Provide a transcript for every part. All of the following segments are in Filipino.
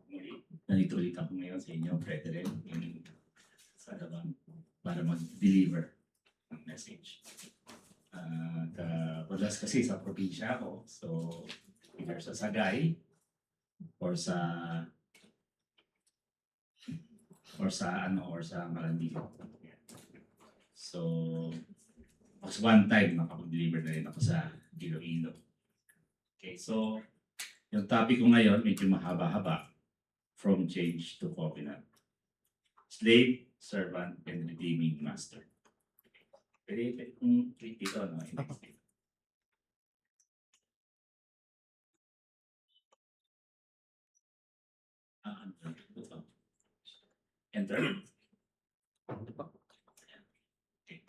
Muli, nandito ulit ako ngayon sa inyo, brethren, sa labang para mag-deliver ng message. Madalas kasi sa probinsya ako, so either sa Sagay or sa Marandico. So, was one time nakapag-deliver na rin ako sa Iloilo. Okay, so yung topic ko ngayon medyo mahaba-haba, from change to covenant. Slave, servant, and redeeming master. Pwede kung click dito, no? Enter. Okay.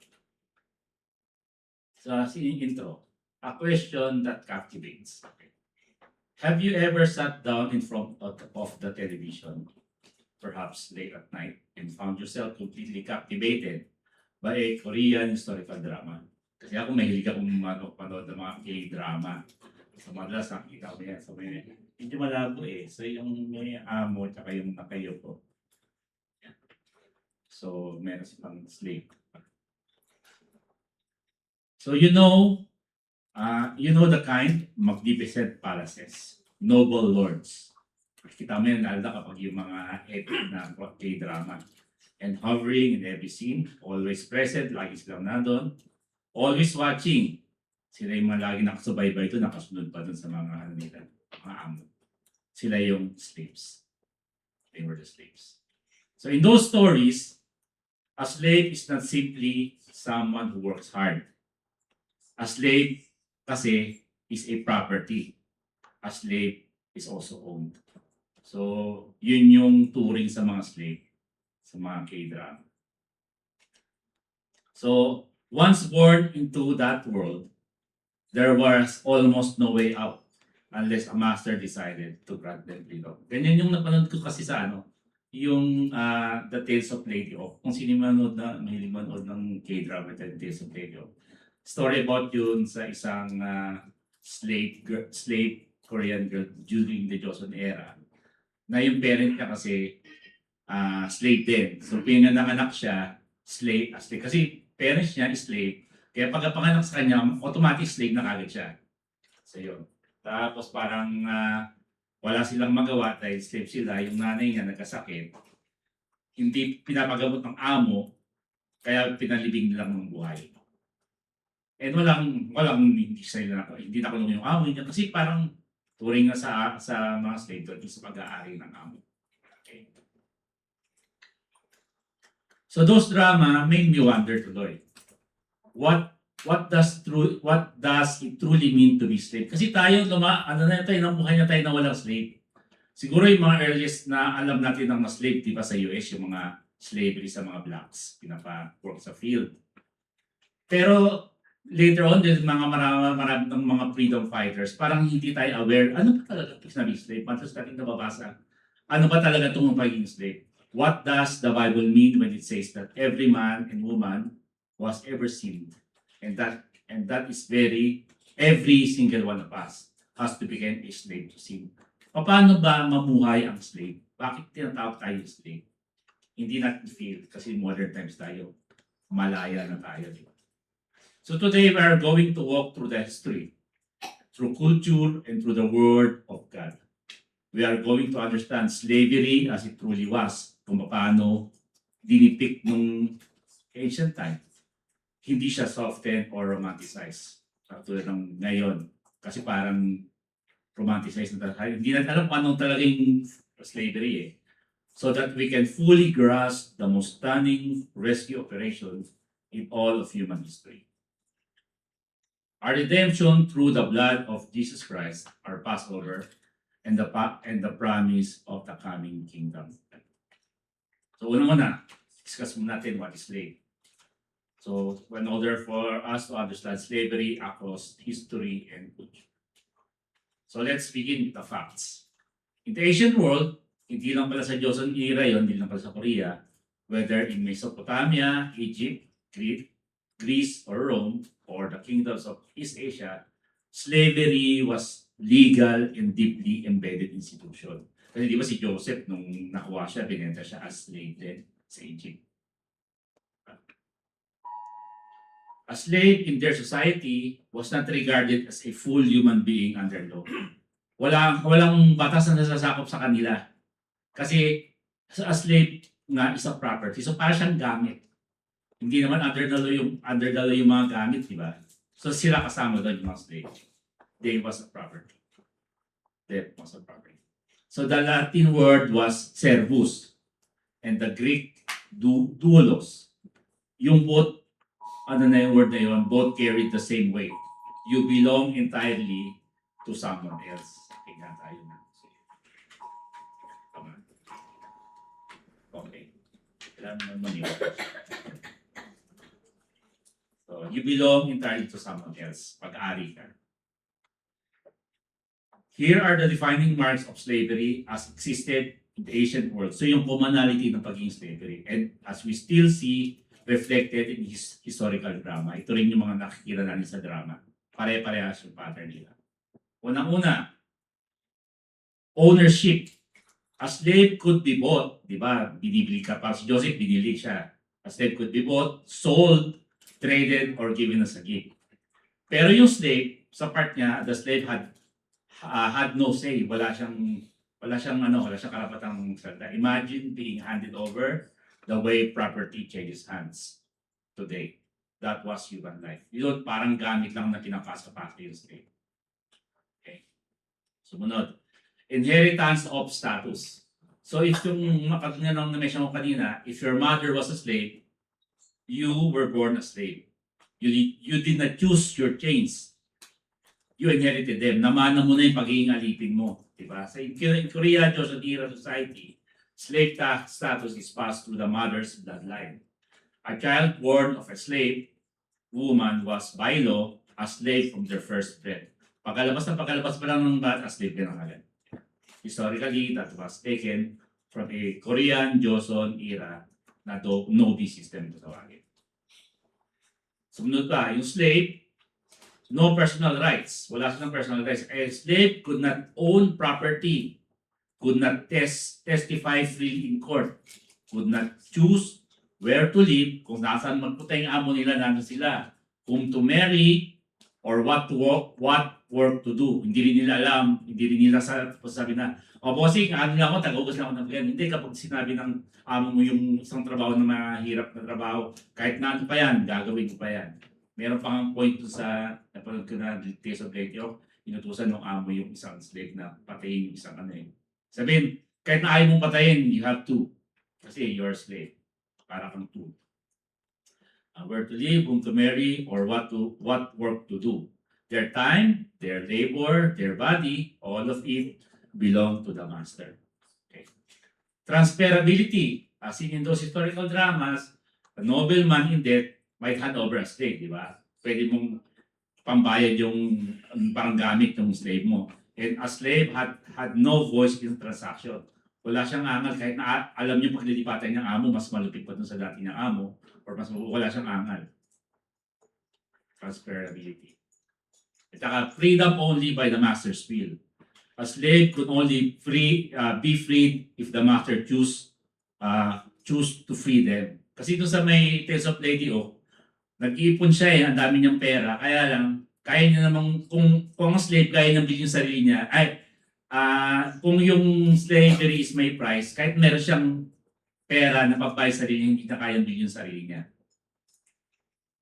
So, intro. A question that captivates. Have you ever sat down in front of the television, perhaps late at night, and found yourself completely captivated by a Korean historical drama? Kasi ako mahilig akong manood ng mga K-drama. So madalas nakikita ko yan. So medyo malabo eh. So yung may amo at yung nakayo ko. So meron silang slave. So you know the kind, magnificent palaces, noble lords. Kita mo yan lalo kapag yung mga epic na K-drama. And hovering in every scene, always present, lagi silang nandun, always watching. Sila yung mga lagi nakasubaybay ito, nakasunod pa dun sa mga nila, mga amo. Sila yung slaves. They were the slaves. So in those stories, a slave is not simply someone who works hard. A slave kasi is a property. A slave is also owned. So, yun yung turing sa mga slave, sa mga K-drama. So, once born into that world, there was almost no way out unless a master decided to grant them freedom. Ganyan yung napanood ko kasi sa yung The Tales of Lady O. Kung sino manood na, may manood ng K-drama, The Tales of Lady O. Story about yun sa isang slave Korean girl during the Joseon era. Na yung parent niya kasi slave din. So pinanganak siya, slave. Kasi parents niya is slave. Kaya pagkapanganak sa kanya, automatic slave na kagad siya. So yun. Tapos parang wala silang magawa dahil slave sila. Yung nanay niya nagkasakit. Hindi pinapagamot ng amo, kaya pinalibing nilang ng buhay. And walang hindi nakulong yung amo niya kasi parang turing nga sa mga slave doon sa pag-aari ng amo. Okay. So those drama made me wonder tuloy. What does it truly mean to be slave? Kasi tayo namuhay na tayo na walang slave. Siguro yung mga earliest na alam natin ng mga slave, di ba sa US, yung mga slavery sa mga blacks, pinapa-work sa field. Pero later on, there's marami ng mga freedom fighters, parang hindi tayo aware, ano ba talaga ito sinabi slave? Matas natin nababasa. Ano ba talaga itong pagiging slave? What does the Bible mean when it says that every man and woman was ever sinned? And that is every single one of us has to become a slave to sin. Paano ba mamuhay ang slave? Bakit tinatawag tayo slave? Hindi natin feel kasi modern times tayo. Malaya na tayo. So today we are going to walk through the history, through culture, and through the Word of God. We are going to understand slavery as it truly was, kung paano dinipict nung ancient time. Hindi siya softened or romanticized. Tulad ng ngayon, kasi parang romanticized na tayo. Hindi natin alam paano talagang slavery eh. So that we can fully grasp the most stunning rescue operation in all of human history. Our redemption through the blood of Jesus Christ, our Passover, and the promise of the coming kingdom. So una-una, discuss muna natin what is slave. So in order for us to understand slavery across history and culture. So let's begin with the facts. In the ancient world, hindi lang pala sa Joseon era yon, hindi lang pala sa Korea, whether in Mesopotamia, Egypt, Greece, or Rome, or the kingdoms of East Asia, slavery was legal and deeply embedded institution. Kasi di ba si Joseph, nung nakuha siya, binenta siya as slave din sa Egypt. A slave in their society was not regarded as a full human being under law. Walang batas na nasasakop sa kanila. Kasi a slave nga is a property. So para siyang gamit. Hindi naman under the law yung mga gamit, di ba? So sila kasama doon yung mga slave. They was a property. They was a property. So the Latin word was servus and the Greek doulos. Yung both, ano na yung word na yun, both carried the same weight. You belong entirely to someone else. Tingnan tayo na. Tama. Okay. Kailangan naman maniwala. So, you belong entirely to someone else. Pag-ari ka. Here are the defining marks of slavery as existed in the ancient world. So yung commonality ng pagiging slavery. And as we still see reflected in his historical drama. Ito rin yung mga nakikita natin sa drama. Pare-parehas yung pattern nila. Unang-una, ownership. A slave could be bought. Di ba? Binibili ka pa. Si Joseph, binili siya. A slave could be bought, sold, traded, or given as a gift. Pero yung slave, sa part niya, the slave had no say. Wala siyang karapatang salita. Imagine being handed over the way property changes hands today. That was human life. Yun, parang gamit lang na pinapasa-pasa yung slave. Okay. Sumunod. Inheritance of status. So if yung makatanya nang na-mention ko kanina, if your mother was a slave, you were born a slave. You did not choose your chains. You inherited them. Namana mo na yung pagiging alipin mo. Diba? Sa in Korea, Joseon-era society, slave status is passed through the mother's bloodline. A child born of a slave woman was by law a slave from their first breath. Pagkalabas pa lang ng bata, slave ka na agad. Historically, that was taken from a Korean Joseon era na Nobi system ito tawagin. Sumunod pa, yung slave, no personal rights. Wala silang personal rights. A slave could not own property, could not testify freely in court, could not choose where to live, kung nasaan magpunta yung amo nila, nandun sila, whom to marry, or what work to do. Hindi rin nila alam, hindi rin nila sabi na, o bossing, ano lang ako, taga-ubos lang ako ng yan. Hindi, kapag sinabi ng amo mo yung isang trabaho na mahirap na trabaho, kahit na ano pa yan, gagawin ko pa yan. Meron pang point sa napanood ko na Tales of Leitio, inutusan ng amo yung isang slave na patayin yung isang ano eh. Sabihin, kahit na ayaw mong patayin, you have to. Kasi you're a slave. Para kang tool. Where to live, whom to marry, or what work to do. Their time, their labor, their body, all of it belong to the master. Okay. Transferability. As seen in those historical dramas, a nobleman in debt might hand over a slave, di ba? Pwede mong pambayad yung parang gamit ng slave mo. And a slave had no voice in the transaction. Wala siyang angal kahit na alam niyo pag nilipatan ng amo, mas malupit pa dun sa dati ng amo or mas wala siyang angal. Transferability. At saka freedom only by the master's will. A slave could only be freed if the master choose to free them. Kasi doon sa may Tales of Leitio, nag-iipon siya ang dami niyang pera, kaya lang, kaya niya namang, kung ang slave kaya niyang bilhin yung sarili niya, kung yung slavery is may price, kahit meron siyang pera na pabayad sa sarili niya, hindi na kayang bilhin yung sarili niya.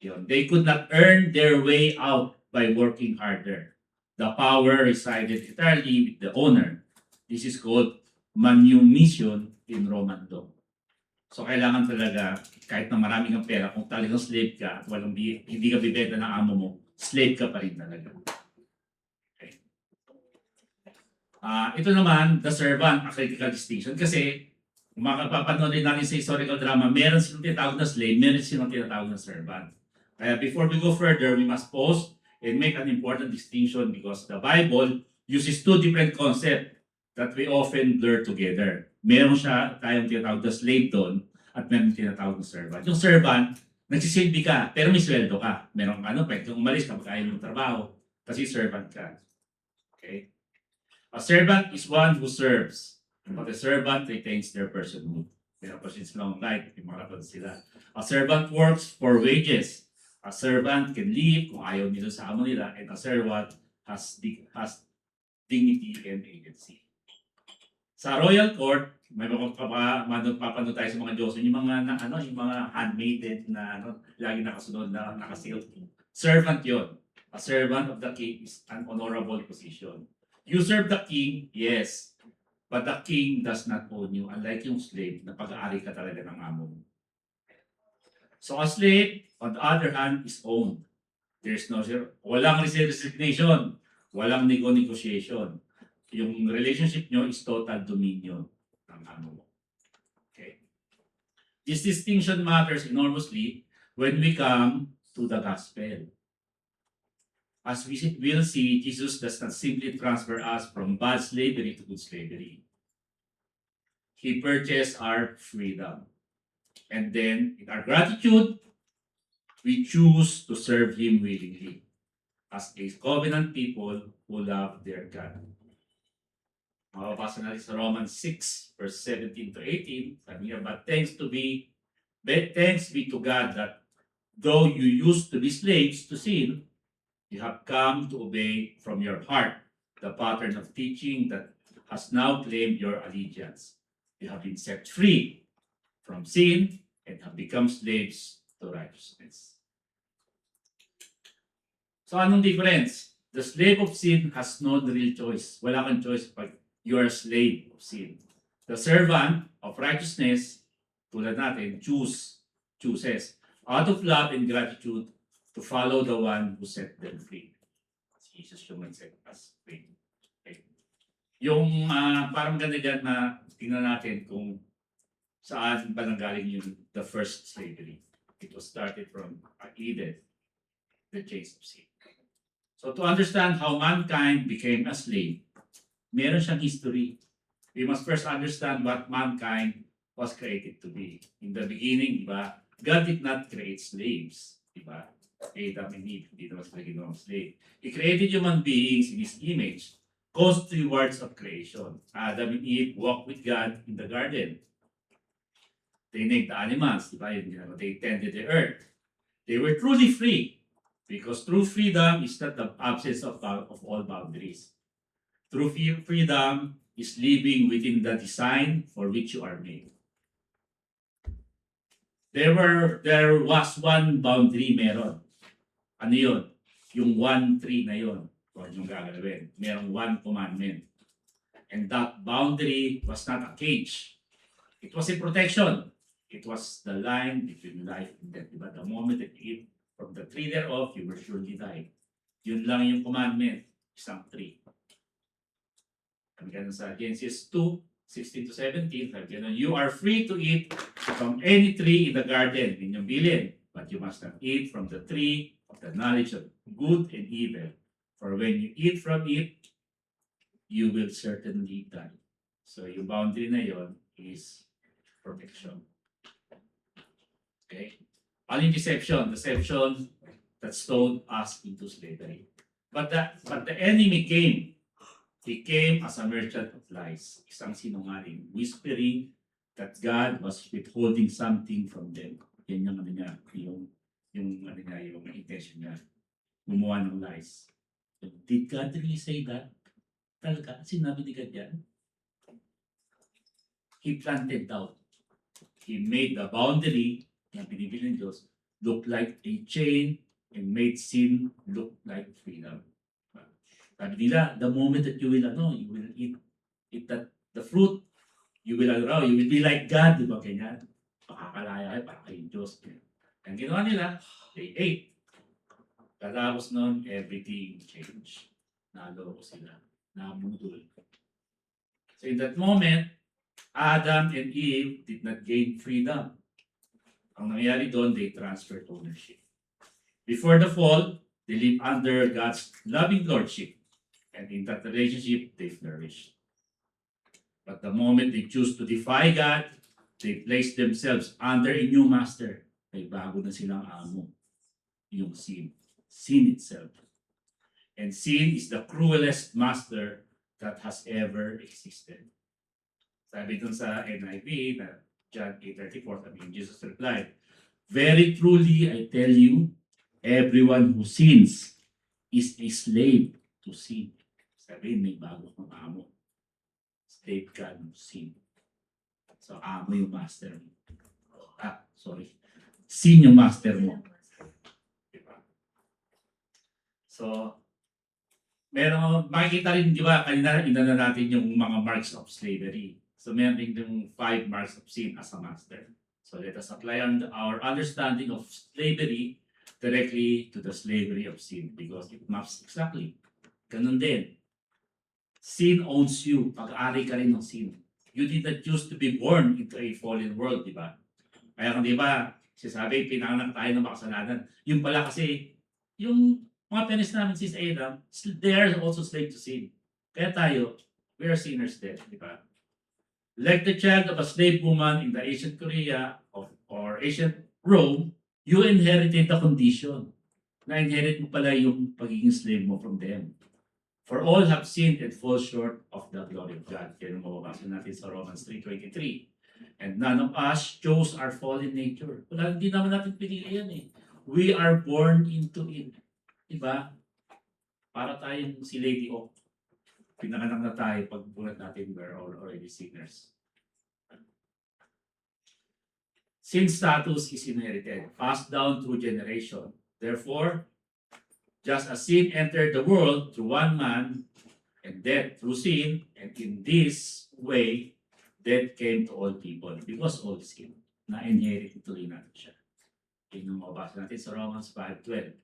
Yun. They could not earn their way out by working harder. The power resided entirely with the owner. This is called manumission in Roman law. So kailangan talaga, kahit na marami kang pera, kung talagang slave ka at hindi ka bibenta ng amo mo, slave ka pa rin talaga. Okay. Ito naman, the servant, a critical distinction. Kasi, kung makapapanood din natin sa historical drama, meron silang tinatawag na slave, meron silang tinatawag na servant. Kaya before we go further, we must pause and make an important distinction because the Bible uses two different concepts that we often blur together. Meron siya tayong tinatawag na slave doon at meron tinatawag na servant. Yung servant, nagsisilbi ka pero may sweldo ka. Meron ka, pwede kang umalis kapag ayaw ng trabaho. Kasi servant ka. Okay? A servant is one who serves. But a servant retains their personhood. Meron pa silang right, yung mga kapatid sila. A servant works for wages. A servant can leave kung ayaw nila sa amo nila, and a servant has dignity and agency. Sa royal court, may mapapanood tayo sa mga Diyos, yung mga yung mga handmaiden na lagi nakasunod na nakasilk. Servant yon. A servant of the king is an honorable position. You serve the king, yes, but the king does not own you, unlike yung slave na pag-aari ka talaga ng amo mo. So a slave, on the other hand, is owned. There's no walang resignation, walang negotiation. Yung relationship nyo is total dominion ng amo mo. Okay. This distinction matters enormously when we come to the gospel. As we will see, Jesus does not simply transfer us from bad slavery to good slavery. He purchased our freedom. And then, in our gratitude, we choose to serve Him willingly as a covenant people who love their God. Mababasa natin sa Romans 6, verse 17 to 18. Sabi niya, but thanks be to God that though you used to be slaves to sin, you have come to obey from your heart the pattern of teaching that has now claimed your allegiance. You have been set free from sin and have become slaves to righteousness. So anong difference? The slave of sin has no real choice. Wala kang choice pag you are a slave of sin. The servant of righteousness, tulad natin, chooses out of love and gratitude to follow the one who set them free. Jesus yung set us free. Okay. Yung parang ganda dyan na tingnan natin kung saan ba nanggaling yung the first slavery. It was started from Eden, the chains of sin. So to understand how mankind became a slave, meron siyang history. We must first understand what mankind was created to be. In the beginning, diba, God did not create slaves. Diba? Adam and Eve, hindi naman sila ginawang slave. He created human beings in His image, caused 3 words of creation. Adam and Eve walked with God in the garden. They named the animals, diba? They tended the earth. They were truly free, because true freedom is not the absence of all boundaries. True freedom is living within the design for which you are made. There was one boundary meron. Ano yun? Yung 1-3 na yun. Huwag yung gagalawin. Merong one commandment. And that boundary was not a cage. It was a protection. It was the line between life and death. Diba? The moment that you eat from the tree thereof, you will surely die. Yun lang yung commandment. Isang tree. Sabi ganun sa Genesis 2:16 to 17. Sabi ganun, you are free to eat from any tree in the garden, in yung bilin. But you must not eat from the tree of the knowledge of good and evil. For when you eat from it, you will certainly die. So yung boundary na yon is protection. Okay? Ano yung deception? Deception that sold us into slavery. But the enemy came. He came as a merchant of lies. Isang sinungaling, whispering that God was withholding something from them. Yan yung ano niya, yung intention niya. Gumawa ng lies. Did God really say that? Talaga? Sinabi ni God yan? He planted doubt. He made the boundary na binibili ng Diyos look like a chain and made sin look like freedom. Sabi nila, the moment that you will eat the fruit, you will be like God, di ba ganyan? Makakalaya kayo, para kayong Diyos. Ang ginawa nila, they ate. Katapos nun, everything changed. Naloko sila. Nabudol. So in that moment, Adam and Eve did not gain freedom. Ang nangyari doon, they transferred ownership. Before the fall, they lived under God's loving lordship. And in that relationship, they flourished. But the moment they choose to defy God, they place themselves under a new master. May bago na silang amo. Yung sin. Sin itself. And sin is the cruelest master that has ever existed. Sabi dun sa NIV, na John 8:34, sabi Jesus replied, very truly I tell you, everyone who sins is a slave to sin. Sabi, may bago kang amo. Slave ka ng sin. So, amo yung master mo. Sorry. Sin yung master mo. Diba? So, makikita rin, di ba, kanina inana natin yung mga marks of slavery. So, meron din yung 5 marks of sin as a master. So, let us apply our understanding of slavery directly to the slavery of sin because it maps exactly. Ganun din. Sin owns you. Pag-ari ka rin ng sin. You did not choose to be born into a fallen world, di ba? Kaya kung di ba, sinasabi, pinanganak tayo ng makasalanan. Yung pala kasi, yung mga parents namin since Adam, they are also slave to sin. Kaya tayo, we are sinners then, di ba? Like the child of a slave woman in the ancient Korea or ancient Rome, you inherited the condition. Na-inherit mo pala yung pagiging slave mo from them. For all have sinned and fall short of the glory of God. Yan ang mababasa natin sa Romans 3:23. And none of us chose our fallen nature. Wala, hindi naman natin pinili yan eh. We are born into it. Diba? Para tayong si Lady Oak. Pinanganak na tayo pag bulat natin we're all already sinners. Sin status is inherited, passed down through generation. Therefore, just as sin entered the world through one man, and death through sin, and in this way, death came to all people because all sin. Na-inherit tuloy natin siya. Yun yung mabasa natin sa Romans 5:12.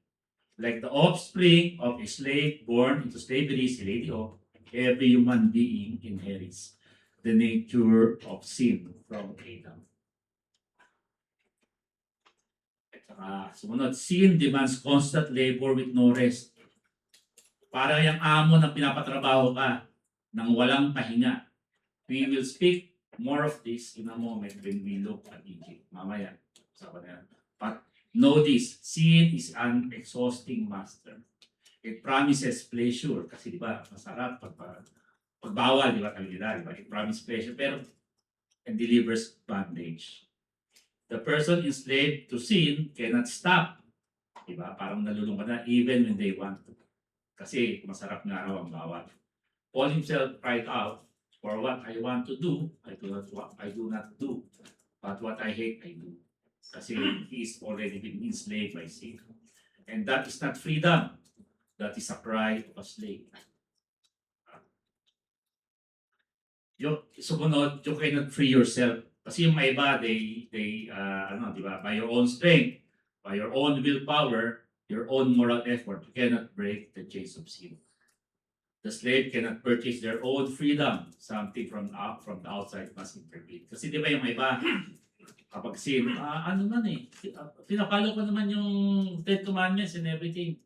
Like the offspring of a slave born into slavery, si Lady Oak, every human being inherits the nature of sin from Adam. At saka, sumunod, sin demands constant labor with no rest. Parang yung amo na pinapatrabaho ka nang walang pahinga. We will speak more of this in a moment when we look at Egypt. Mamaya, usapan na yan. But know this, sin is an exhausting master. It promises pleasure kasi di ba masarap pag bawal, di ba di ba? It promises pleasure pero and delivers bondage. The person enslaved to sin cannot stop. Di ba? Parang nalulung ka na even when they want to. Kasi masarap nga raw ang bawal. Paul himself cried out, for what I want to do, I do not do. But what I hate, I do. Kasi he is already been enslaved by sin. And that is not freedom. That is a cry of a slave. Sumunod, you cannot free yourself. Kasi yung mga iba, they di ba, by your own strength, by your own willpower, your own moral effort, you cannot break the chains of sin. The slave cannot purchase their own freedom. Something from the outside must intervene. Kasi di ba yung iba, kapag sin, pinapalo ko naman yung 10 commandments and everything.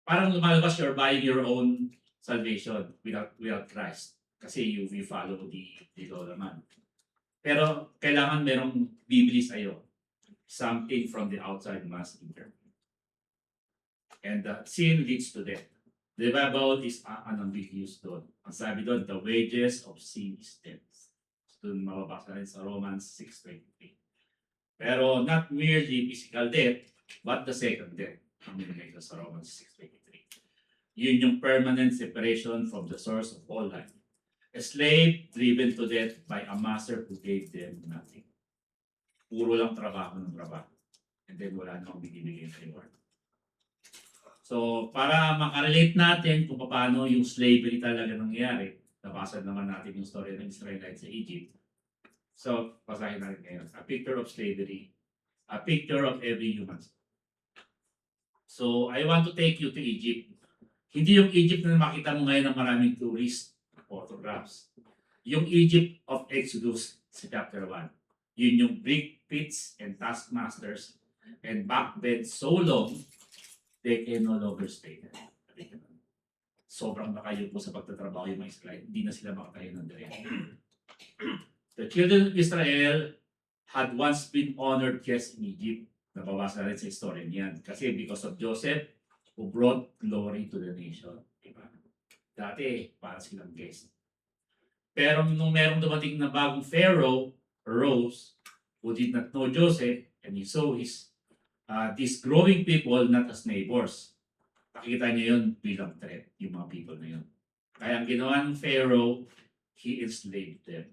Parang lumalabas you're buying your own salvation without Christ. Kasi you follow the law naman. Pero kailangan merong bibili sa'yo. Something from the outside must intervene. And sin leads to death. The Bible is unambiguous doon. Ang sabi doon, the wages of sin is death. Doon mababasa rin sa Romans 6:23. Pero not merely physical death, but the second death. Ang nilagay sa Romans 6:23. Yun yung permanent separation from the source of all life. A slave driven to death by a master who gave them nothing. Puro lang trabaho ng trabaho. And then wala namang binibigay sa reward. So, para makarelate natin kung paano yung slavery talaga nangyari, nabasa naman natin yung story ng Israelites sa Egypt. So, basahin natin ngayon. A picture of slavery. A picture of every human. So, I want to take you to Egypt. Hindi yung Egypt na makita mo ngayon ng maraming tourist photographs. Yung Egypt of Exodus sa chapter 1. Yun yung brick pits and taskmasters and backbed so long they can no longer stay there. Sobrang nakayupo sa pagtatrabaho yung mga Israel. Hindi na sila makatayo ng diretso. The children of Israel had once been honored guests in Egypt. Nababasa rin sa story niyan. Kasi because of Joseph, who brought glory to the nation. Diba? Dati, para silang guest. Pero nung merong dumating na bagong Pharaoh, arose, who did not know Joseph, and he saw these growing people not as neighbors. Nakikita niya yun bilang threat, yung mga people na yun. Kaya ang ginawa ng Pharaoh, he enslaved them.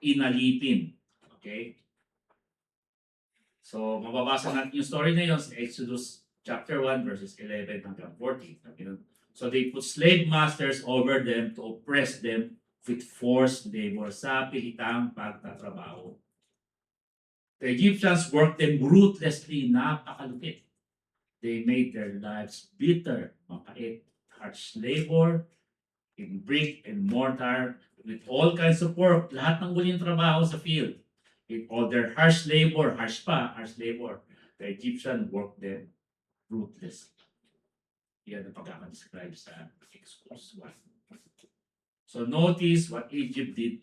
Inalipin. Okay? So, mababasa natin yung story na yun sa Exodus chapter 1 verses 11 hanggang 14. So, they put slave masters over them to oppress them with forced labor sa pilitang pagtatrabaho. The Egyptians worked them ruthlessly, napakalupit. They made their lives bitter, mapait, harsh labor, in brick and mortar, with all kinds of work, lahat ng muling trabaho sa field. In all their harsh labor, harsh labor, the Egyptian worked them ruthlessly. Yan ang pagkakadescribe sa Exodus 1. So notice what Egypt did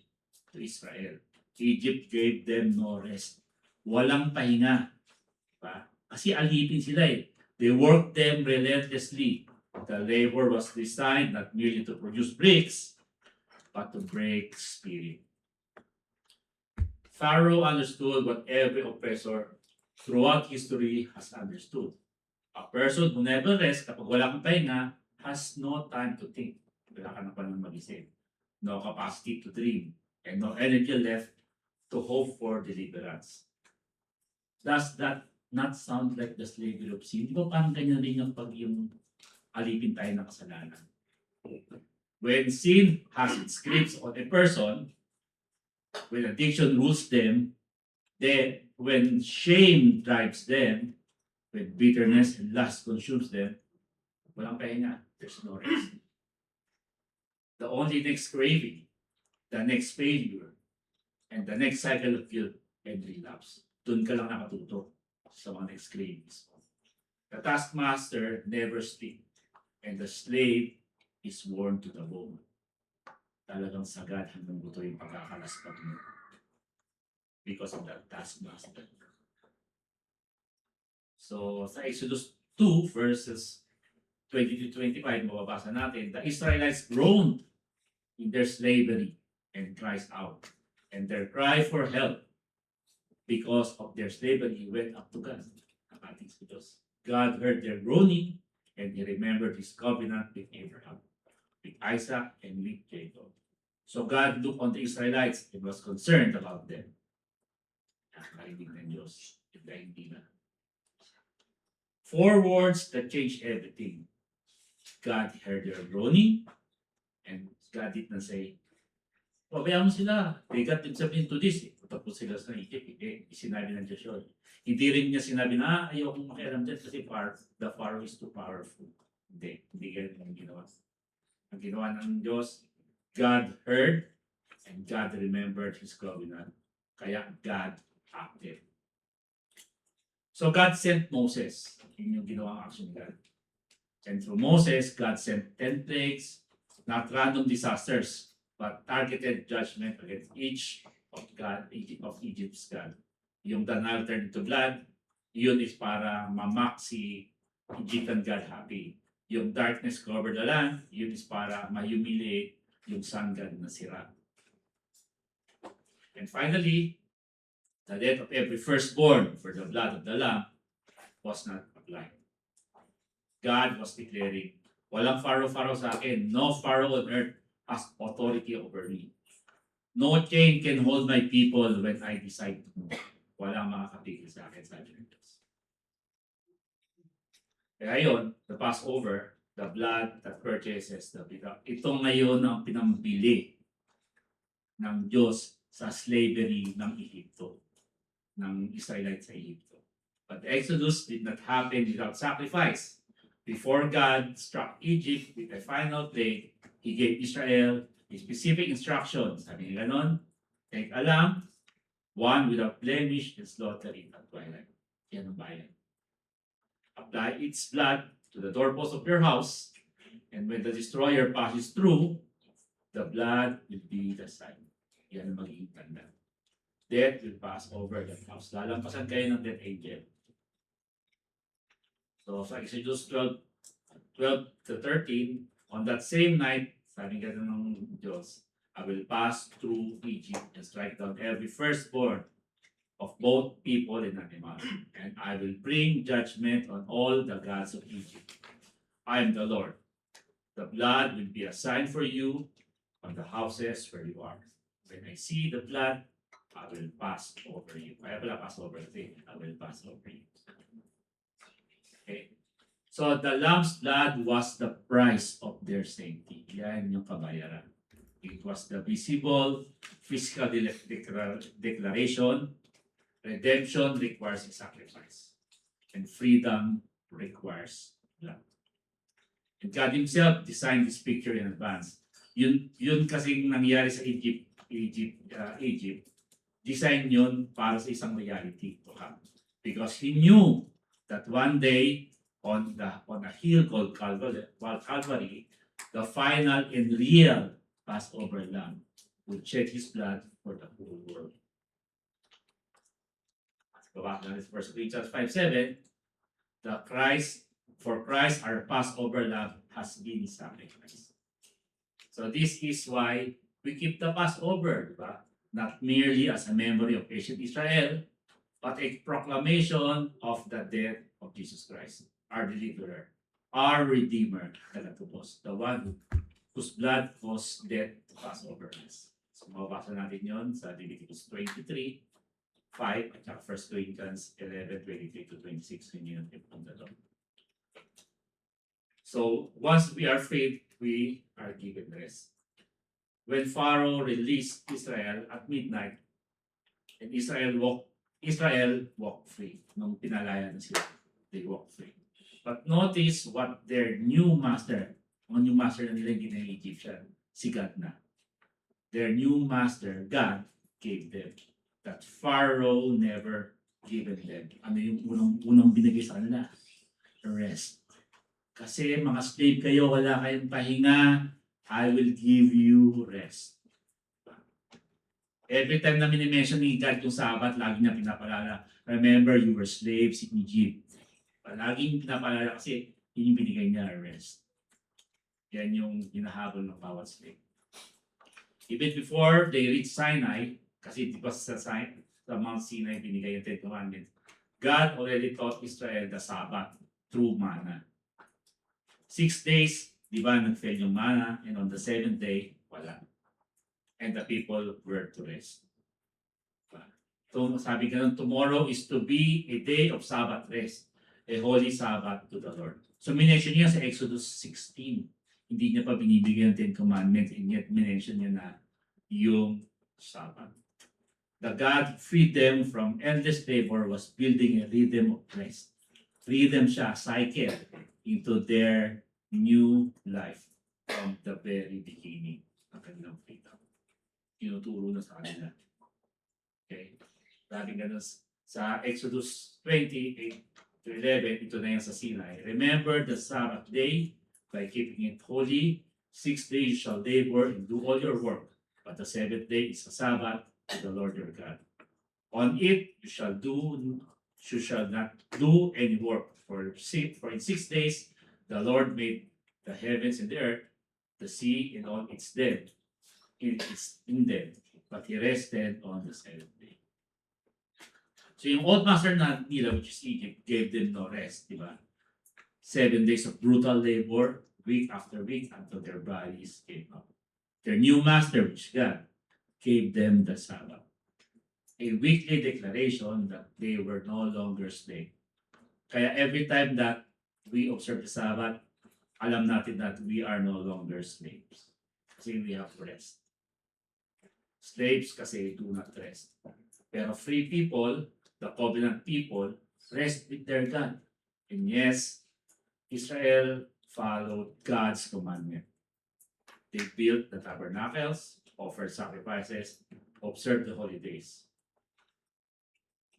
to Israel. Egypt gave them no rest. Walang pahinga. Diba? Kasi alipin sila eh. They worked them relentlessly. The labor was designed not merely to produce bricks, but to break spirit. Pharaoh understood what every oppressor throughout history has understood. A person who never rests, kapag wala kang pahinga, has no time to think. Wala ka na pa nang mag-isip. No capacity to dream, and no energy left to hope for deliverance. Does that not sound like the slavery of sin? Di ba parang ganyan rin yung pag yung alipin tayo ng kasalanan? When sin has its grips on a person, when addiction rules them, then when shame drives them, when bitterness and lust consumes them, walang pahinga, there's no rest. The only next craving, the next failure, and the next cycle of guilt and relapse. Doon ka lang nakatuto sa mga next cravings. The taskmaster never sleeps, and the slave is worn to the bone. Talagang sagad hanggang buto yung pagkakalaspat mo because of that taskmaster. So, sa Exodus 2 verses 20 to 25, mababasa natin, the Israelites groaned in their slavery and cries out. And their cry for help because of their slavery went up to God. God heard their groaning and he remembered his covenant with Abraham, with Isaac, and with Jacob. So God looked on the Israelites and was concerned about them. Nakarinig ng Diyos. Hindi na. 4 words that changed everything. God heard their groaning, and God did not say, pabayaan mo sila. They got themselves into this. Tapos sila sa Egypt. Sinabi ng Diyos yun. Hindi rin niya sinabi na, ayokong makialam dyan kasi the Pharaoh is too powerful. Hindi ganyan ang ginawa. Ang ginawa ng Diyos, God heard and God remembered his covenant. Kaya God acted. So God sent Moses. Yun yung ginawang action ni God. And through Moses, God sent 10 plagues, not random disasters, but targeted judgment against each of Egypt's God. Yung the Nile turned into blood, yun is para mamak si Egyptian God happy. Yung darkness covered the land, yun is para ma-humiliate yung sun god na sira. And finally, the death of every firstborn for the blood of the lamb was not applied. God was declaring, walang Pharaoh sa akin. No Pharaoh on earth has authority over me. No chain can hold my people when I decide to move. Walang makakapigil sa akin, sabi ng Diyos. Kaya yun, the Passover, the blood that purchases the blood. Ito ngayon ang pinambili ng Diyos sa slavery ng Egypto, ng Israelites sa Egypto. But the Exodus did not happen without sacrifice. Before God struck Egypt with a final plague, He gave Israel a specific instructions. Sabi niya ganon, take a lamb, one without blemish, and slaughter it at twilight. Yan ang bayan. Apply its blood to the doorpost of your house, and when the destroyer passes through, the blood will be the sign. Yan ang magiging tanda. Death will pass over the house. Lalampasan kayo ng death angel. So sa Exodus 12, 12 to 13, on that same night, sabi nga ng Diyos, I will pass through Egypt and strike down every firstborn of both people and animals, and I will bring judgment on all the gods of Egypt. I am the Lord. The blood will be a sign for you on the houses where you are. When I see the blood, I will pass over you. Kaya pala pass over thing. I will pass over you. Okay. So the lamb's blood was the price of their safety. Yan yung kabayaran. It was the visible physical declaration. Redemption requires a sacrifice. And freedom requires blood. And God Himself designed this picture in advance. Yun kasing nangyari sa Egypt, design yun para sa isang reality to come. Because He knew that one day on a hill called Calvary, the final and real Passover lamb would shed His blood for the whole world. Let's go back to 1 Corinthians 5:7. For Christ, our Passover lamb has been sacrificed. So this is why we keep the Passover, diba? Not merely as a memory of ancient Israel, but a proclamation of the death of Jesus Christ, our deliverer, our redeemer, the one whose blood caused death to pass over us. So mabasa natin yon sa Leviticus 23:5 at 1 Corinthians 11:23 to 26 when yun yung the law. So once we are freed, we are given rest. When Pharaoh released Israel at midnight, and Israel walked free. Nung pinalaya na sila, they walked free. But notice what their new master, ang new master na nila ginawang Egyptian, si God na. Their new master, God, gave them. That Pharaoh never given them. Ano yung unang binigay sa kanila? Rest. Kasi mga slave kayo, wala kayong pahinga, I will give you rest. Every time na minimension ni God yung Sabbath, lagi niya pinapalala, remember you were slaves in Egypt. Laging pinapalala kasi yun yung binigay niya, rest. Yan yung hinahabol ng bawat slave. Even before they reached Sinai, kasi di ba sa Mount Sinai binigay yung Ten Commandments, God already taught Israel the Sabbath through manna. 6 days, di ba, nag-fail yung manna, and on the 7th day, wala. And the people were to rest. So, sabi ka nun, tomorrow is to be a day of Sabbath rest, a holy Sabbath to the Lord. So, minention niya sa Exodus 16. Hindi niya pa binibigyan ng Ten Commandments, and yet minention niya na yung Sabbath. The God freed them from endless labor was building a rhythm of rest. Rhythm siya, cycle, into their new life from the very beginning ng kanilang freedom. Tinuturo na sa kanila. Okay? Sabi nga sa Exodus 28-11, ito na yan sa Sinai. Remember the Sabbath day by keeping it holy. 6 days you shall labor and do all your work, but the 7th day is a Sabbath to the Lord your God. On it you shall not do any work. For in 6 days the Lord made the heavens and the earth, the sea and all its dead. In them, but He rested on the 7th day. So yung old master na nila, which is Egypt, gave them no rest, di ba? 7 days of brutal labor, week after week, until their bodies gave up. Their new master, which is God, gave them the Sabbath. A weekly declaration that they were no longer slaves. Kaya every time that we observe the Sabbath, alam natin that we are no longer slaves. Kasi we have rest. Slaves kasi do not rest. Pero free people, the covenant people, rest with their God. And yes, Israel followed God's commandment. They built the tabernacles, offered sacrifices, observed the holidays.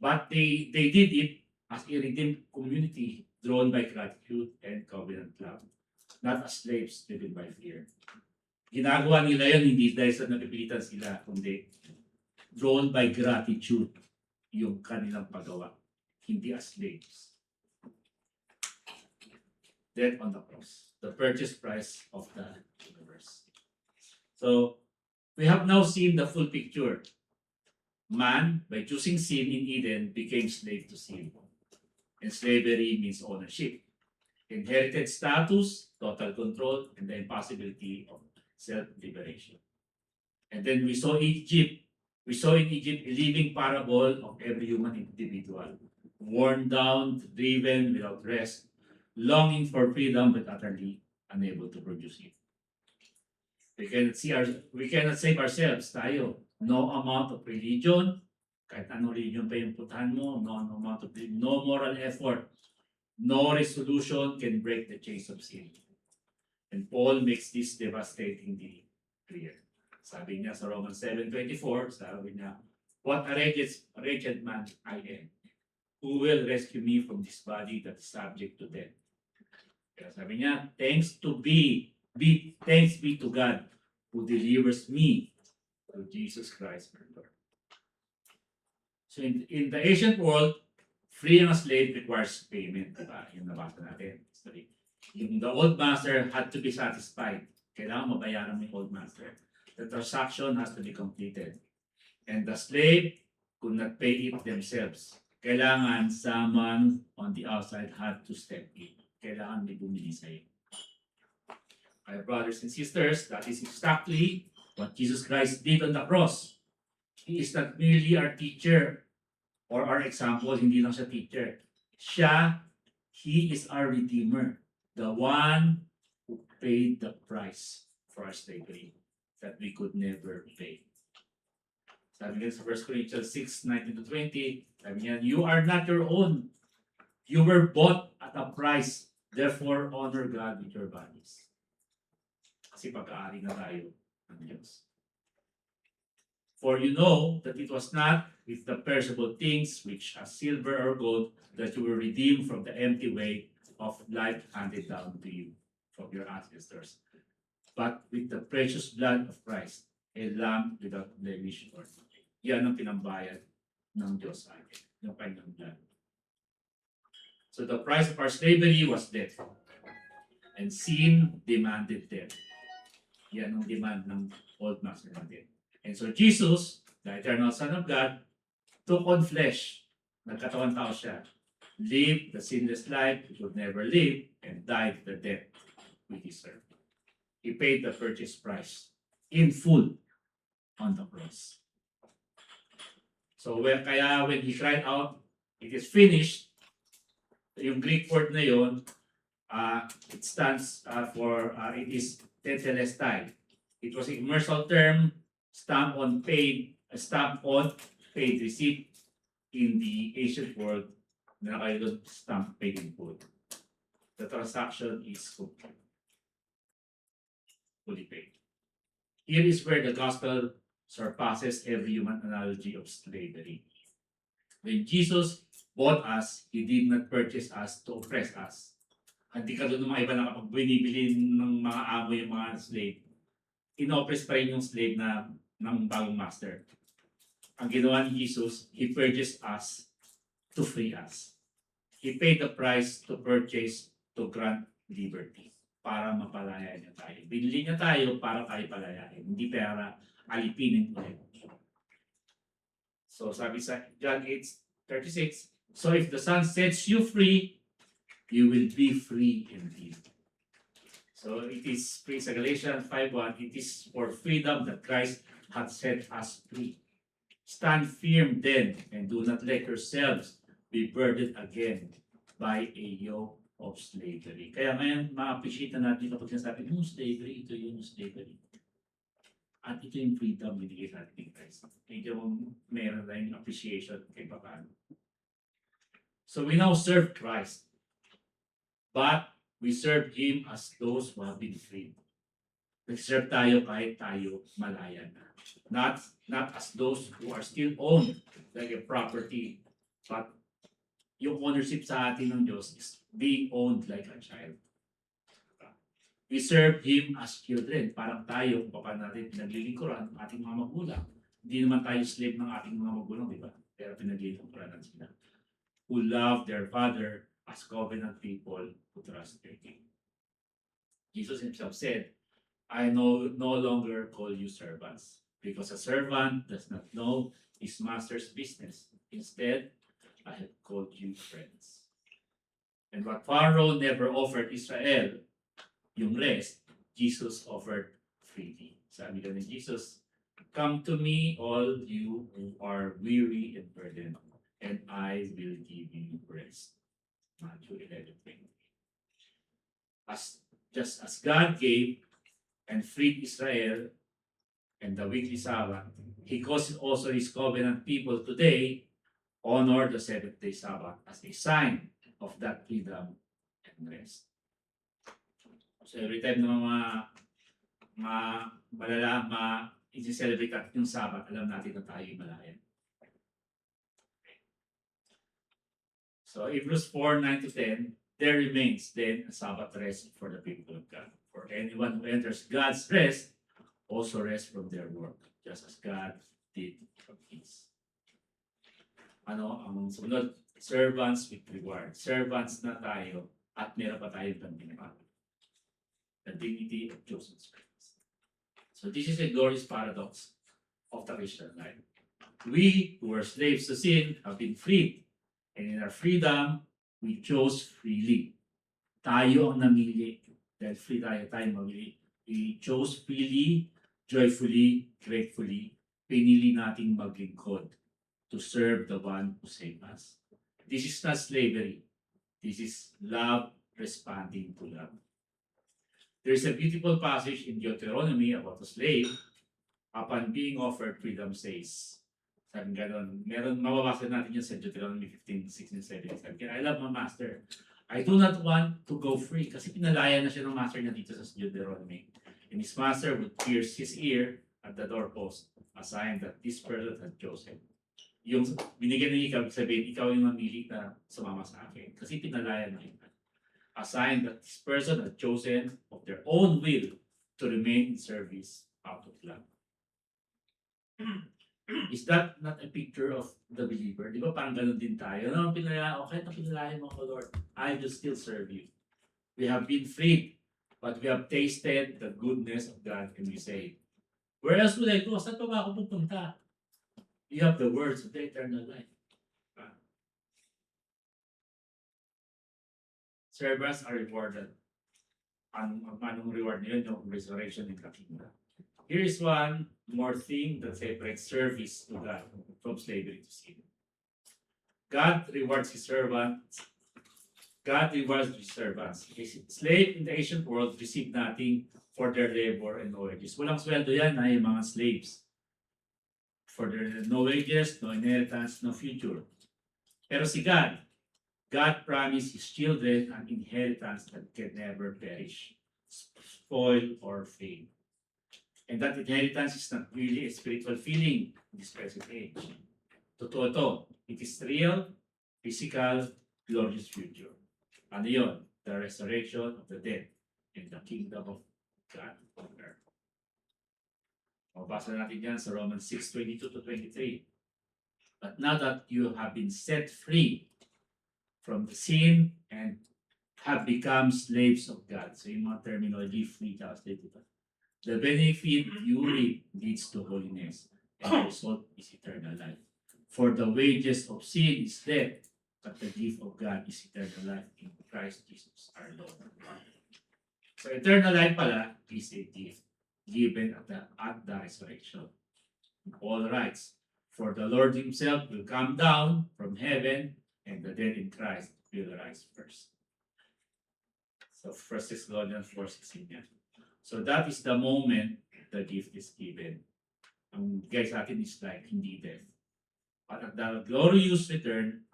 But they did it as a redeemed community drawn by gratitude and covenant love, not as slaves driven by fear. Ginagawa nila yun hindi dahil sa napipilitan sila, kundi drawn by gratitude yung kanilang paggawa, hindi as slaves. death on the cross, the purchase price of the universe. So we have now seen the full picture. Man, by choosing sin in Eden, became slave to sin. And slavery means ownership. Inherited status, total control, and the impossibility of self-liberation. And then we saw Egypt. We saw in Egypt a living parable of every human individual, worn down, driven without rest, longing for freedom but utterly unable to produce it. We cannot save ourselves, tayo. No amount of religion, kahit anong religion pa yung putahan mo, no moral effort, no resolution can break the chains of sin. And Paul makes this devastatingly clear. Sabi niya sa Romans 7:24, sabi niya, what a wretched man I am. Who will rescue me from this body that is subject to death? Kaya sabi niya, thanks be to God who delivers me through Jesus Christ our Lord. So in the ancient world, freeing a slave requires payment, diba? Yung nabasa natin. Sorry. The old master had to be satisfied. Kailangan mabayaran mo yung old master. The transaction has to be completed. And the slave could not pay it themselves. Kailangan someone on the outside had to step in. Kailangan may bumili sa'yo. My brothers and sisters, that is exactly what Jesus Christ did on the cross. He is not merely our teacher or our example, hindi lang siya teacher. He is our Redeemer, the one who paid the price for our slavery that we could never pay. Sabi nga sa 1 Corinthians 6:19-20, sabi niya, you are not your own. You were bought at a price. Therefore, honor God with your bodies. Kasi pagkaari na tayo ng Diyos. For you know that it was not with the perishable things which are silver or gold that you were redeemed from the empty way of life handed down to you from your ancestors, but with the precious blood of Christ, a lamb without blemish or defect. Yan ang pinambayad ng Diyos sa atin, yung kanyang blood. So the price of our slavery was death. And sin demanded death. Yan ang demand ng old master natin. And so Jesus, the eternal Son of God, took on flesh. Nagkatawan tao siya. Lived the sinless life he would never live and died the death we deserve. He paid the purchase price in full on the cross. So when he cried out, it is finished, yung Greek word na yun, it stands for, it is tetelestai. It was a commercial term, stamp on paid receipt in the ancient world, na kayo stamp paid in full. The transaction is fully paid. Here is where the gospel surpasses every human analogy of slavery. When Jesus bought us, He did not purchase us to oppress us. Hindi ka doon ng mga iba na kapag binibili ng mga amo yung mga slave, in-oppress pa rin yung slave na ng bagong master. Ang ginawa ni Jesus, He purchased us to free us. He paid the price to purchase, to grant liberty, para mapalaya niya tayo. Binili niya tayo para tayo palayain, hindi para alipinin ulit. So sabi sa John 8:36, so if the Son sets you free, you will be free indeed. So it is free sa Galatians 5:1, it is for freedom that Christ hath set us free. Stand firm then, and do not let yourselves be burdened again by a yoke of slavery. Kaya ngayon, ma-appreciate na natin kapag sinasabi, slavery, ito yung slavery. At ito yung freedom binigay sa ating Christ. Ito yung meron tayong appreciation kay Papa. So we now serve Christ. But we serve Him as those who have been freed. Nag-serve tayo kahit tayo malaya na. Not as those who are still owned like a property, but yung ownership sa atin ng Diyos is being owned like a child. We serve Him as children. Parang tayo, kung paano natin pinaglilingkuran ng ating mga magulang. Hindi naman tayo slave ng ating mga magulang, di ba? Pero pinaglilingkuran natin sila. Who love their father as covenant people who trust their King. Jesus himself said, I no longer call you servants, because a servant does not know his master's business. Instead, I have called you friends. And what Pharaoh never offered Israel, yung rest, Jesus offered freely. Sabi ka ni Jesus, come to me, all you who are weary and burdened, and I will give you rest. Matthew 11:20. Just as God gave and freed Israel and the weekly Sabbath, He calls also His covenant people today honor the seventh-day Sabbath as a sign of that freedom and rest. So every time na i-celebrate natin yung Sabbath, alam natin na tayo malayan. So Hebrews 4:9-10, there remains then a Sabbath rest for the people of God. For anyone who enters God's rest also rests from their work, just as God did from His. Ang sunod? Servants with reward. Servants na tayo at meron pa tayong pagpinapag. The dignity of chosen servants. So this is a glorious paradox of the Christian life. We who were slaves to sin have been freed, and in our freedom, we chose freely. Tayo ang namili. Dahil free tayo mamili. We chose freely, joyfully, gratefully. Pinili nating maglingkod to serve the one who saved us. This is not slavery. This is love responding to love. There is a beautiful passage in Deuteronomy about a slave upon being offered freedom says, sabi ganon, mababasa natin yan sa Deuteronomy 15, 16, 17. Sabi, I love my master. I do not want to go free kasi pinalaya na siya ng master niya dito sa Deuteronomy. And his master would pierce his ear at the doorpost, a sign that this person had chosen. Yung binigyan ng ikaw, sabihin, ikaw yung namili na sumama sa akin kasi pinalaya na kita. A sign that this person had chosen of their own will to remain in service out of love. Is that not a picture of the believer? Di ba parang ganun din tayo? No, okay, pinalaya mo ko, Lord. I will still serve you. We have been freed, but we have tasted the goodness of God and we say, where else would I go? Saan pa ba ako pupunta? You have the words of the eternal life. Servants are rewarded. Anong reward niyon? Yung resurrection in the kingdom. Here is one more thing that separates service to God from slavery to sin. God rewards His servants. God rewards His servants. A slave in the ancient world received nothing for their labor and no wages. Walang sweldo yan na yung mga slaves. For their no wages, no inheritance, no future. Pero si God promised His children an inheritance that can never perish, spoil, or fade. And that inheritance is not really a spiritual feeling in this present age. Totoo to. It is real, physical, glorious future. Ano yun? The resurrection of the dead and the kingdom of God on earth. Mabasa natin yan sa Romans 6:22-23. But now that you have been set free from the sin and have become slaves of God. So yung mga terminology, free ka, slave ito. The benefit you reap leads to holiness, and the result is eternal life. For the wages of sin is death, but the gift of God is eternal life in Christ Jesus our Lord. So eternal life pala is a gift given at the resurrection. All rights. For the Lord Himself will come down from heaven, and the dead in Christ will rise first. So 1 Thessalonians 4:16 yan. So that is the moment the gift is given. Ang guys sa atin is like hindi death. But at the glorious return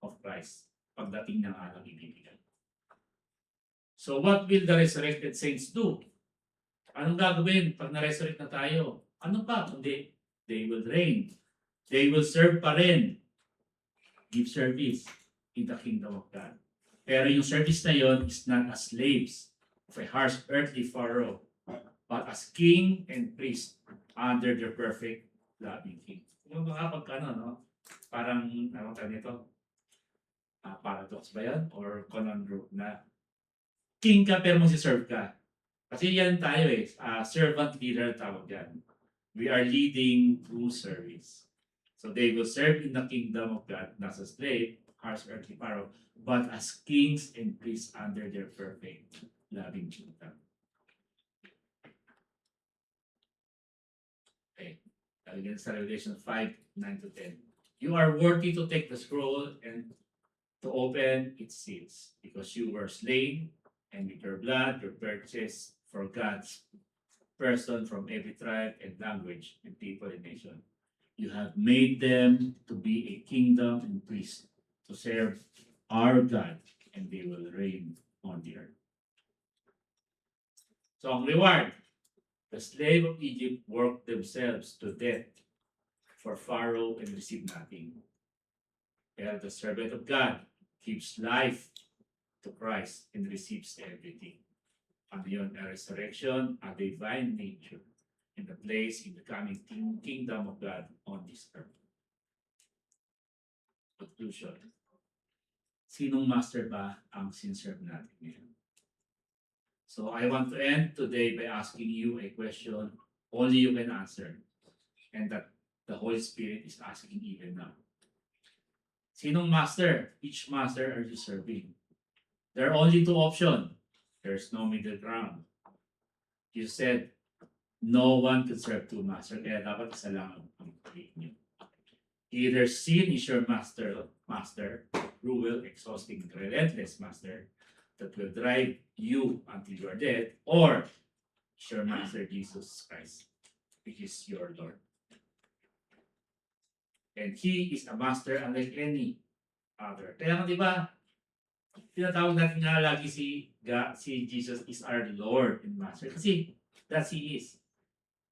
of Christ, pagdating ng araw ibibigay. So what will the resurrected saints do? Anong gagawin pag na-resurrect na tayo? Ano pa? Kundi they will reign. They will serve pa rin. Give service in the kingdom of God. Pero yung service na yon is not as slaves of a harsh earthly Pharaoh, but as king and priest under the perfect loving king. Yung mga pagkano, no? Parang, ano tayo nito? paradox ba yan? Or conundrum na king ka pero magsiserve ka. Kasi yan tayo eh, servant leader tawag yan. We are leading through service. So they will serve in the kingdom of God, not as slave, harsh earthly Pharaoh, but as kings and priests under their perfect, loving kingdom. Okay, again sa Revelation 5:9 to 10. You are worthy to take the scroll and to open its seals, because you were slain, and with your blood you purchased for God's person from every tribe and language and people and nation. You have made them to be a kingdom and priests to serve our God, and they will reign on the earth. So ang reward, the slave of Egypt worked themselves to death for Pharaoh and received nothing. While the servant of God gives life to Christ and receives everything. Ano yun? A resurrection, a divine nature, and a place in the coming kingdom of God on this earth. Conclusion. Sinong master ba ang sinserve natin ngayon? So I want to end today by asking you a question only you can answer, and that the Holy Spirit is asking even now. Sinong master? Which master are you serving? There are only two options. There's no middle ground. You said, no one can serve two masters, kaya dapat isa lang ang piliin niyo. Either sin is your master, cruel, exhausting, relentless master that will drive you until you are dead, or is your master Jesus Christ, which is your Lord. And He is a master unlike any other. Kaya nga di ba, tinatawag natin nga lagi si Jesus is our Lord and Master. Kasi that's He is.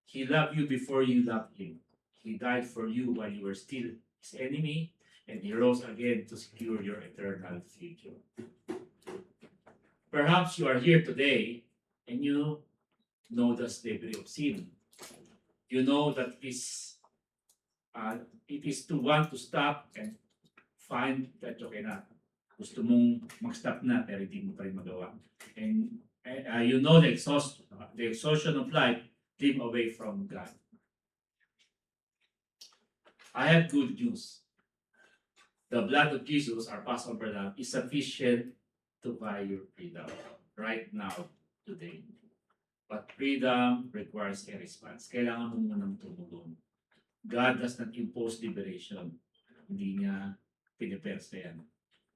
He loved you before you loved Him. He died for you while you were still His enemy, and He rose again to secure your eternal future. Perhaps you are here today and you know the slavery of sin. You know that it is to want to stop and find that okay na. Gusto mong mag-stop na pero hindi mo pa rin magawa. And you know the exhaustion of life, live away from God. I have good news. The blood of Jesus, our Passover lamb, is sufficient to buy your freedom right now, today. But freedom requires a response. Kailangan mo munang tumulong. God does not impose liberation. Hindi niya pinipersa yan.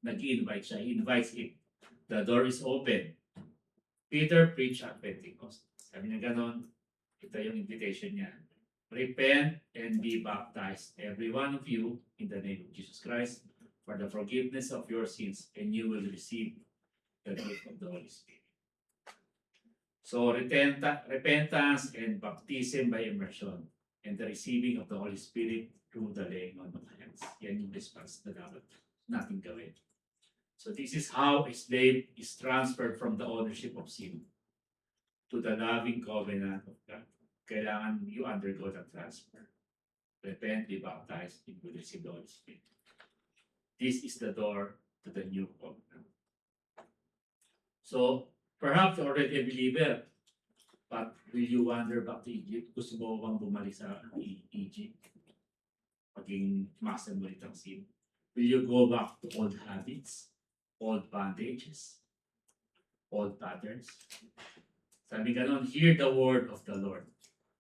Nag-invite siya. He invites it. The door is open. Peter preached at Pentecost. Sabi niya ganon, ito yung invitation niya. Repent and be baptized, every one of you, in the name of Jesus Christ, for the forgiveness of your sins, and you will receive the gift of the Holy Spirit. So repentance and baptism by immersion, and the receiving of the Holy Spirit through the laying on of hands. Yan yung response na dapat natin gawin. So this is how a slave is transferred from the ownership of sin to the loving covenant of God. Kailangan you undergo the transfer. Repent, be baptized, and you will receive the Holy Spirit. This is the door to the new covenant. So perhaps you're already a believer, but will you wander back to Egypt? Gusto mo bang bumalik sa Egypt? Maging master mo itang sin? Will you go back to old habits, old bondages, old patterns? Sabi ganon, hear the word of the Lord.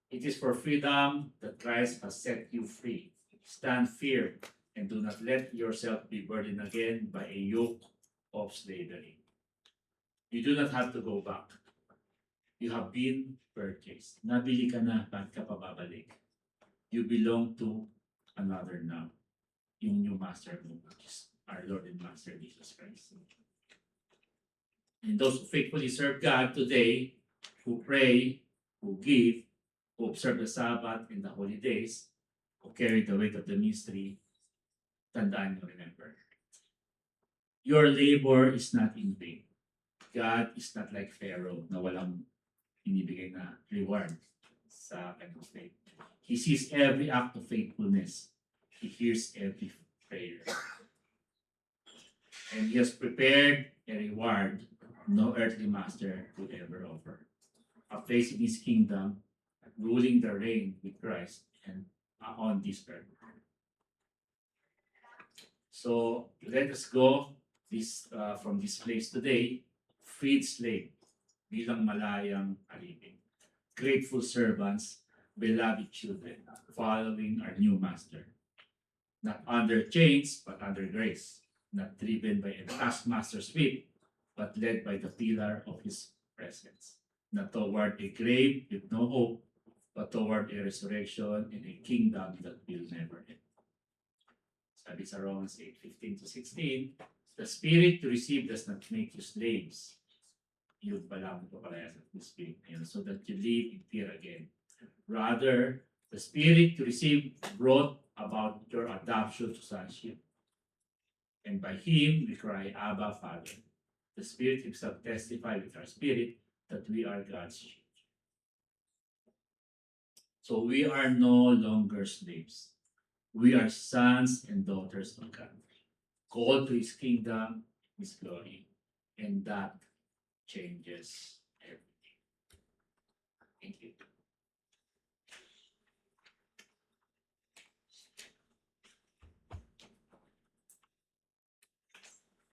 It is for freedom that Christ has set you free. Stand firm and do not let yourself be burdened again by a yoke of slavery. You do not have to go back. You have been purchased. Nabili ka na, bakit ka pa babalik? You belong to another now. Yung new master mo, which is our Lord and Master Jesus Christ. And those who faithfully serve God today, who pray, who give, who observe the Sabbath and the holy days, who carry the weight of the mystery, tandaan nyo, remember, your labor is not in vain. God is not like Pharaoh na walang inibigay na reward sa kanyang faith. He sees every act of faithfulness. He hears every prayer. and he has prepared a reward no earthly master could ever offer. A place in his kingdom, ruling the reign with Christ and on this earth. So let us go from this place today, freed slave, bilang malayang alipin. Grateful servants, beloved children, following our new master. Not under chains, but under grace. Not driven by a taskmaster's whip, but led by the pillar of his presence. Not toward a grave with no hope, but toward a resurrection and a kingdom that will never end. Sabi sa Romans 8:15-16, the spirit to receive does not make you slaves. Yun pala ang papalayas of the spirit na yun, so that you live in fear again. Rather, the spirit to receive brought about your adoption to sonship. And by him we cry, Abba, Father. The Spirit himself testifies with our spirit that we are God's children. So we are no longer slaves. We are sons and daughters of God, called to his kingdom, his glory. And that changes